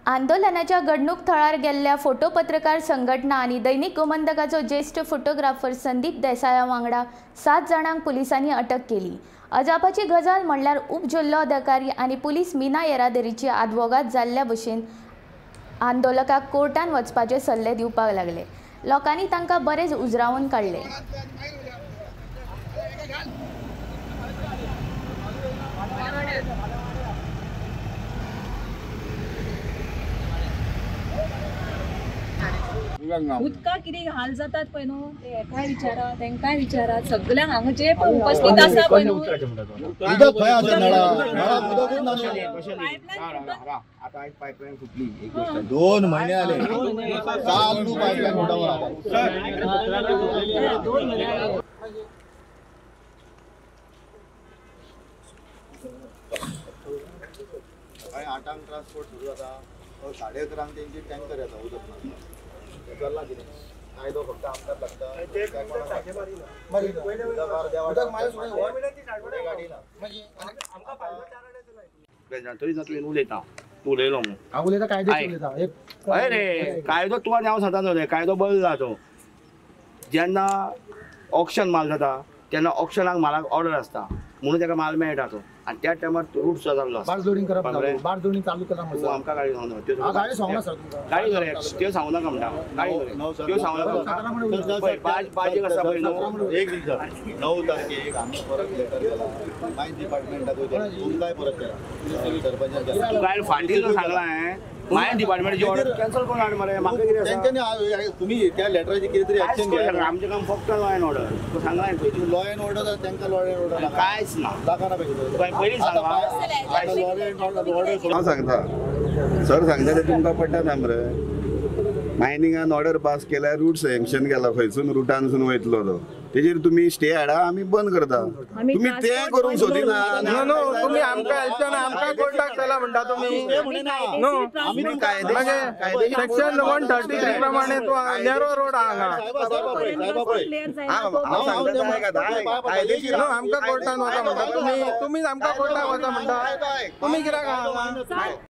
आंदोलनाच्या घडणूक थळार गेल्ल्या फोटो पत्रकार संघटना आणि दैनिक गोमंतकाचो ज्येष्ठ फोटोग्राफर संदीप देसाया वांगडा 7 जाणांक पुलिसांनी अटक केली। अजापाची गजाल म्हणल्यार उपजिल्लो अधिकारी आणि पुलीस मिना येरादारीची आदवोगाद जाल्ल्या भशेन आंदोलकांक कोर्टान वचपाचे सल्ले दिवपाक लागले। लोकांनी तांकां बरेच उजरावून काडले। उदका कितें हाल जातात पळय न्हू ते एकाय विचारा तेंकाय विचारा सगळ्यांक हांगा जे पण उपस्थित आसा पळय न्हू उदक खंय आसा नळा उदकूच ना आता एक पाइपलाइन फुटली एक गोष्ट 2 महिने आले चालू पाइपलाइन फुटावर काय 8 ट्रान्सपोर्ट सुरू जाता 11:30 त्यांची टँकर येता उदक ना चल्ला कितें कायदो फक्त आमकां लागता उदक मागीर सोडून गाडी ना म्हणजे बेजार तरी तुवें उलयता तूं उलयलो म्हणून हांव उलयता कायदो उलयता एक हय रे कायदो तूं आनी हांव सांगता रे कायदो बंद जाला तो जेन्ना ऑक्शन माल जाता तेन्ना ऑक्शनाक मालाक ऑर्डर आसता म्हणून ताका माल मेळटा तो आनी त्या टायमार रूट जाल्लो बारजोडींग करप बारजोडींग चालू केला तूं आमकां गाडी सांगना गाडी सांगना सर गाडी घरे त्यो सांगू नाका म्हणटा गाडी घरे त्यो सांगू नाका बाजी आसा पळय न्हू एक दिसा 9 तारखेक आमी परत लेटर केला मायन्स डिपार्टमेंटाक तुमकांय परत केला सरपंचाक केला तूं काय फाटील सांगला हांवें मायन्स डिपार्टमेंटाची ऑर्डर कॅन्सल करून हाड मरे म्हाका कितें आसा तेंच्यांनी तुम्ही त्या लेटराची कितें तरी एक्शन घ्या आमचें काम फक्त लॉ एंड ऑर्डर तूं सांगला पळय लॉ एंड ऑर्डर तेंकां लॉ एंड ऑर्डर कांयच ना लागना पाहिजे पयलीं सांगला लॉ एंड ऑर्डर हांव सांगता सर सांगता ते तुमकां पडटा ना मरे मायनिंगान ऑर्डर पास केल्यार रूट सँक्शन केला खंयसून रुटानसून वयतलो तो तेजेर तुम्ही स्टे हाडा आमी बंद करता तुम्ही ते करूंक सोदिना नो तुम्ही आमकां हेल्पना आमकां कोर्टाक चला म्हणटा तुम्ही नो आमी कायदे सेक्शन 133 प्रमाणे तो नॅरो रोड हांगा नो आमकां कोर्टान वचा म्हणटा तुम्ही आमकां कोर्टाक वचा म्हणटा तुम्ही कित्याक हांगा